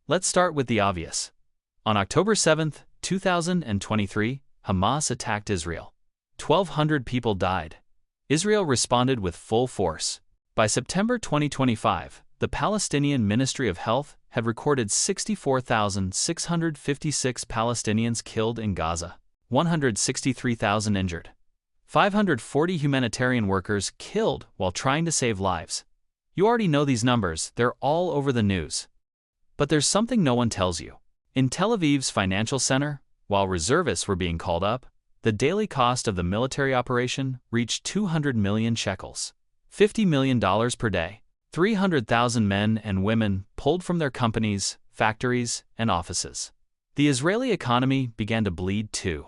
Let's start with the obvious. On October 7, 2023, Hamas attacked Israel. 1,200 people died. Israel responded with full force. By September 2025, the Palestinian Ministry of Health had recorded 64,656 Palestinians killed in Gaza, 163,000 injured, 540 humanitarian workers killed while trying to save lives. You already know these numbers, they're all over the news. But there's something no one tells you. In Tel Aviv's financial center, while reservists were being called up, the daily cost of the military operation reached 200 million shekels, $50 million per day. 300,000 men and women pulled from their companies, factories, and offices. The Israeli economy began to bleed too.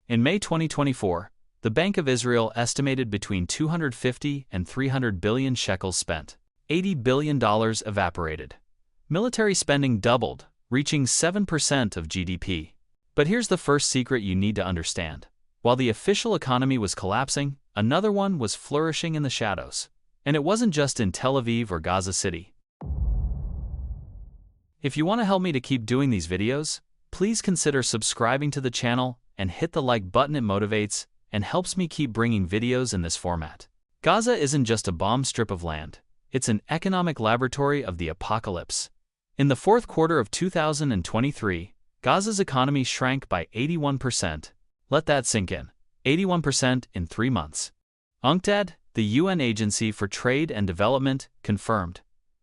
In May 2024, the Bank of Israel estimated between 250 and 300 billion shekels spent. $80 billion evaporated. Military spending doubled, reaching 7% of GDP. But here's the first secret you need to understand. While the official economy was collapsing, another one was flourishing in the shadows. And it wasn't just in Tel Aviv or Gaza City. If you want to help me to keep doing these videos, please consider subscribing to the channel and hit the like button. It motivates and helps me keep bringing videos in this format. Gaza isn't just a bomb strip of land. It's an economic laboratory of the apocalypse. In the fourth quarter of 2023, Gaza's economy shrank by 81%. Let that sink in. 81% in 3 months. UNCTAD, the UN Agency for Trade and Development, confirmed.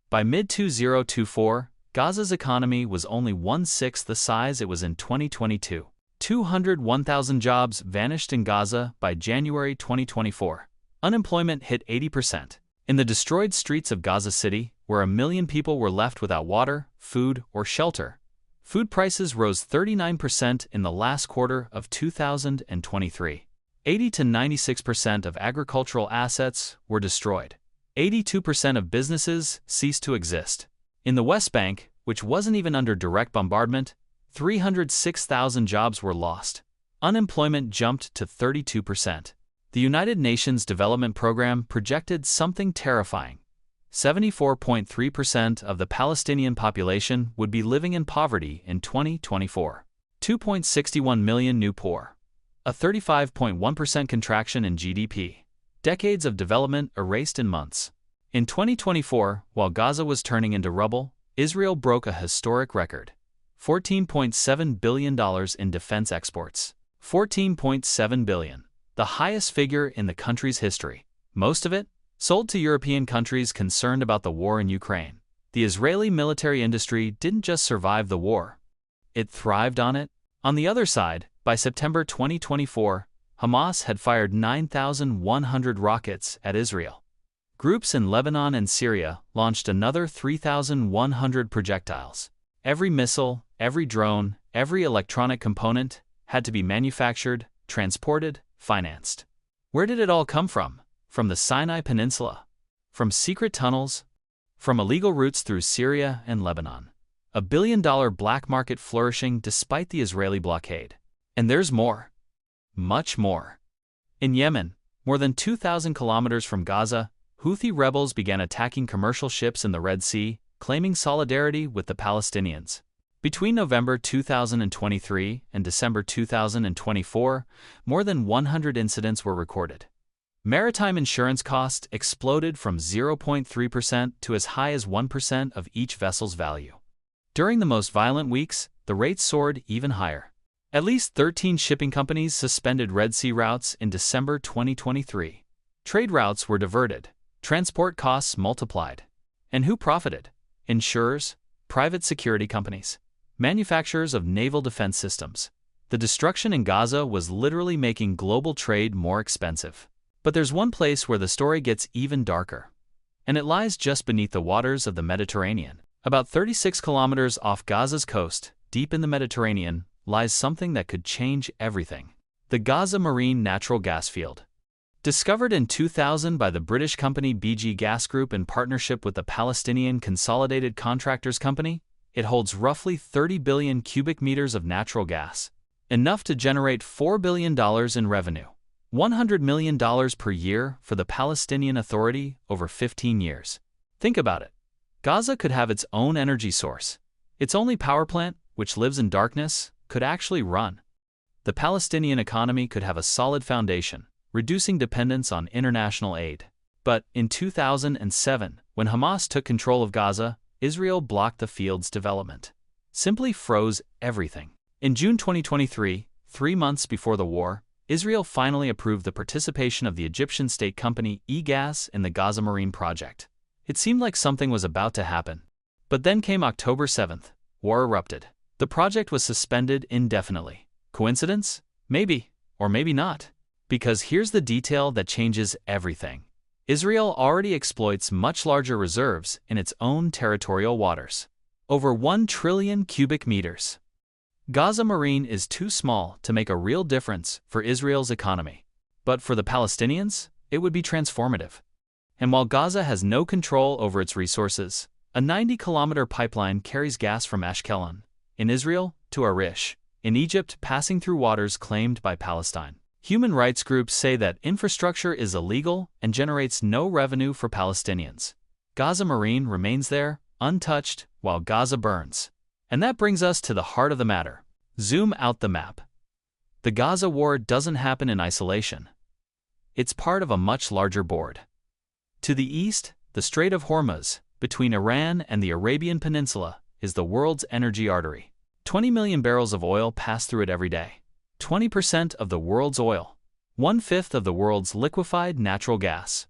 By mid-2024, Gaza's economy was only 1/6 the size it was in 2022. 201,000 jobs vanished in Gaza by January 2024. Unemployment hit 80%. In the destroyed streets of Gaza City, where 1 million people were left without water, food, or shelter, food prices rose 39% in the last quarter of 2023. 80 to 96% of agricultural assets were destroyed. 82% of businesses ceased to exist. In the West Bank, which wasn't even under direct bombardment, 306,000 jobs were lost. Unemployment jumped to 32%. The United Nations Development Program projected something terrifying. 74.3% of the Palestinian population would be living in poverty in 2024. 2.61 million new poor. A 35.1% contraction in GDP. Decades of development erased in months. In 2024, while Gaza was turning into rubble, Israel broke a historic record. $14.7 billion in defense exports. $14.7 billion. The highest figure in the country's history. Most of it sold to European countries concerned about the war in Ukraine. The Israeli military industry didn't just survive the war. It thrived on it. On the other side, by September 2024, Hamas had fired 9,100 rockets at Israel. Groups in Lebanon and Syria launched another 3,100 projectiles. Every missile, every drone, every electronic component had to be manufactured, transported, financed. Where did it all come from? From the Sinai Peninsula? From secret tunnels? From illegal routes through Syria and Lebanon? A billion-dollar black market flourishing despite the Israeli blockade. And there's more. Much more. In Yemen, more than 2,000 kilometers from Gaza, Houthi rebels began attacking commercial ships in the Red Sea, claiming solidarity with the Palestinians. Between November 2023 and December 2024, more than 100 incidents were recorded. Maritime insurance costs exploded from 0.3% to as high as 1% of each vessel's value. During the most violent weeks, the rates soared even higher. At least 13 shipping companies suspended Red Sea routes in December 2023. Trade routes were diverted. Transport costs multiplied. And who profited? Insurers, private security companies, manufacturers of naval defense systems. The destruction in Gaza was literally making global trade more expensive. But there's one place where the story gets even darker. And it lies just beneath the waters of the Mediterranean. About 36 kilometers off Gaza's coast, deep in the Mediterranean, lies something that could change everything. The Gaza Marine Natural Gas Field. Discovered in 2000 by the British company BG Gas Group in partnership with the Palestinian Consolidated Contractors Company, it holds roughly 30 billion cubic meters of natural gas, enough to generate $4 billion in revenue. $100 million per year for the Palestinian Authority over 15 years. Think about it. Gaza could have its own energy source. Its only power plant, which lives in darkness, could actually run. The Palestinian economy could have a solid foundation, reducing dependence on international aid. But in 2007, when Hamas took control of Gaza, Israel blocked the field's development. Simply froze everything. In June 2023, 3 months before the war, Israel finally approved the participation of the Egyptian state company EGAS in the Gaza Marine project. It seemed like something was about to happen. But then came October 7th. War erupted. The project was suspended indefinitely. Coincidence? Maybe, or maybe not. Because here's the detail that changes everything. Israel already exploits much larger reserves in its own territorial waters. Over 1 trillion cubic meters. Gaza Marine is too small to make a real difference for Israel's economy. But for the Palestinians, it would be transformative. And while Gaza has no control over its resources, a 90-kilometer pipeline carries gas from Ashkelon, in Israel, to Arish, in Egypt, passing through waters claimed by Palestine. Human rights groups say that infrastructure is illegal and generates no revenue for Palestinians. Gaza Marine remains there, untouched, while Gaza burns. And that brings us to the heart of the matter. Zoom out the map. The Gaza war doesn't happen in isolation. It's part of a much larger board. To the east, the Strait of Hormuz, between Iran and the Arabian Peninsula, is the world's energy artery. 20 million barrels of oil pass through it every day. 20% of the world's oil. 1/5 of the world's liquefied natural gas.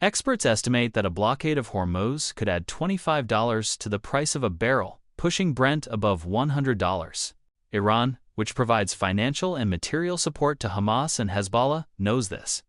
Experts estimate that a blockade of Hormuz could add $25 to the price of a barrel, pushing Brent above $100. Iran, which provides financial and material support to Hamas and Hezbollah, knows this.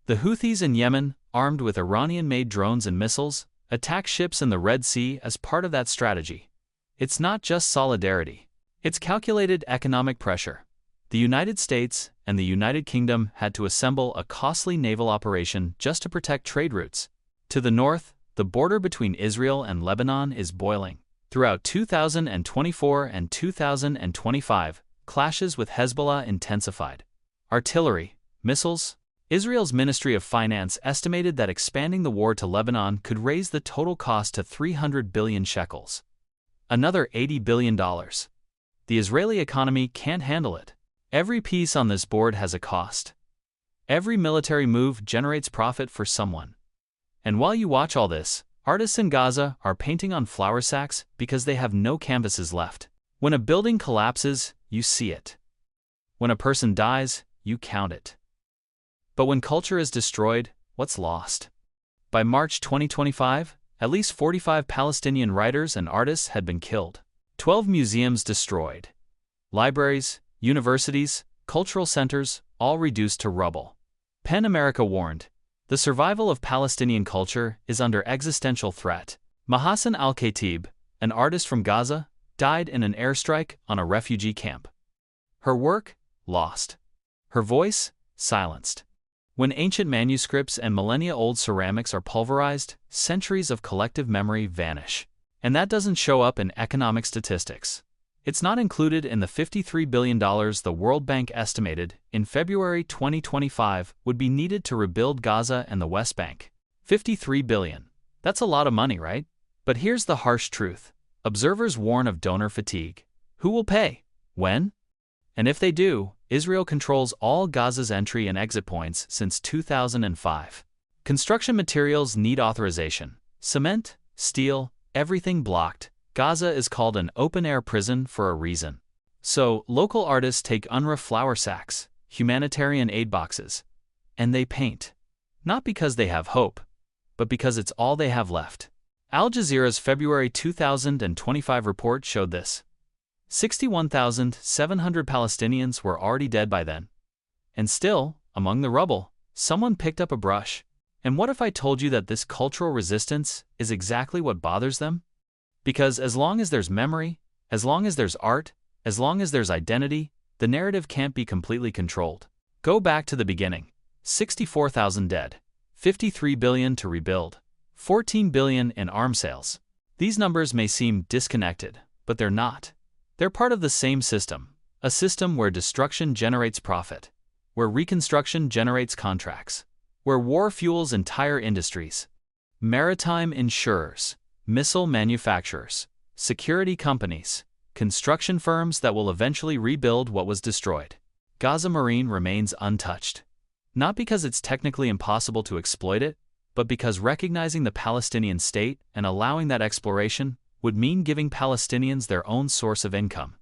The Houthis in Yemen, armed with Iranian-made drones and missiles, attack ships in the Red Sea as part of that strategy. It's not just solidarity. It's calculated economic pressure. The United States and the United Kingdom had to assemble a costly naval operation just to protect trade routes. To the north, the border between Israel and Lebanon is boiling. Throughout 2024 and 2025, clashes with Hezbollah intensified. Artillery, missiles. Israel's Ministry of Finance estimated that expanding the war to Lebanon could raise the total cost to 300 billion shekels. Another $80 billion. The Israeli economy can't handle it. Every piece on this board has a cost. Every military move generates profit for someone. And while you watch all this, artists in Gaza are painting on flour sacks because they have no canvases left. When a building collapses, you see it. When a person dies, you count it. But when culture is destroyed, what's lost? By March 2025, at least 45 Palestinian writers and artists had been killed. 12 museums destroyed. Libraries, universities, cultural centers, all reduced to rubble. PEN America warned, the survival of Palestinian culture is under existential threat. Mahassan al-Khatib, an artist from Gaza, died in an airstrike on a refugee camp. Her work, lost. Her voice, silenced. When ancient manuscripts and millennia-old ceramics are pulverized, centuries of collective memory vanish. And that doesn't show up in economic statistics. It's not included in the $53 billion the World Bank estimated in February 2025 would be needed to rebuild Gaza and the West Bank. $53 billion. That's a lot of money, right? But here's the harsh truth. Observers warn of donor fatigue. Who will pay? When? And if they do, Israel controls all Gaza's entry and exit points since 2005. Construction materials need authorization. Cement, steel, everything blocked. Gaza is called an open-air prison for a reason. So, local artists take UNRWA flour sacks, humanitarian aid boxes, and they paint. Not because they have hope, but because it's all they have left. Al Jazeera's February 2025 report showed this. 61,700 Palestinians were already dead by then. And still, among the rubble, someone picked up a brush. And what if I told you that this cultural resistance is exactly what bothers them? Because as long as there's memory, as long as there's art, as long as there's identity, the narrative can't be completely controlled. Go back to the beginning. 64,000 dead. 53 billion to rebuild. 14 billion in arms sales. These numbers may seem disconnected, but they're not. They're part of the same system, a system where destruction generates profit, where reconstruction generates contracts, where war fuels entire industries. Maritime insurers, missile manufacturers, security companies, construction firms that will eventually rebuild what was destroyed. Gaza Marine remains untouched. Not because it's technically impossible to exploit it, but because recognizing the Palestinian state and allowing that exploration would mean giving Palestinians their own source of income.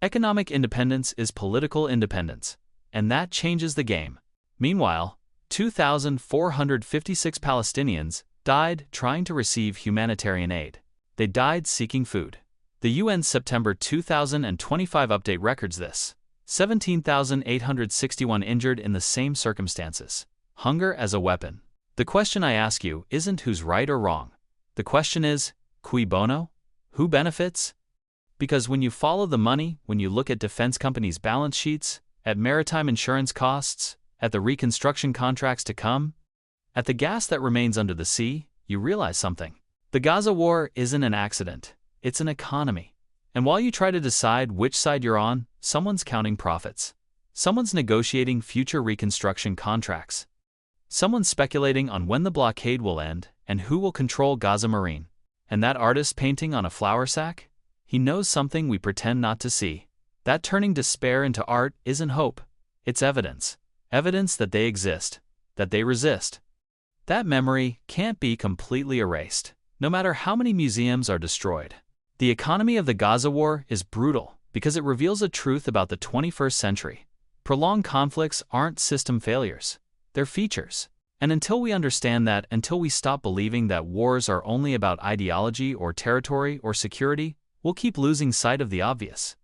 Economic independence is political independence, and that changes the game. Meanwhile, 2,456 Palestinians died trying to receive humanitarian aid. They died seeking food. The UN's September 2025 update records this: 17,861 injured in the same circumstances. Hunger as a weapon. The question I ask you isn't who's right or wrong. The question is, cui bono? Who benefits? Because when you follow the money, when you look at defense companies' balance sheets, at maritime insurance costs, at the reconstruction contracts to come, at the gas that remains under the sea, you realize something. The Gaza war isn't an accident. It's an economy. And while you try to decide which side you're on, someone's counting profits. Someone's negotiating future reconstruction contracts. Someone's speculating on when the blockade will end and who will control Gaza Marine. And that artist painting on a flour sack? He knows something we pretend not to see. That turning despair into art isn't hope. It's evidence. Evidence that they exist, that they resist. That memory can't be completely erased, no matter how many museums are destroyed. The economy of the Gaza war is brutal because it reveals a truth about the 21st century. Prolonged conflicts aren't system failures. They're features. And until we understand that, until we stop believing that wars are only about ideology or territory or security, we'll keep losing sight of the obvious.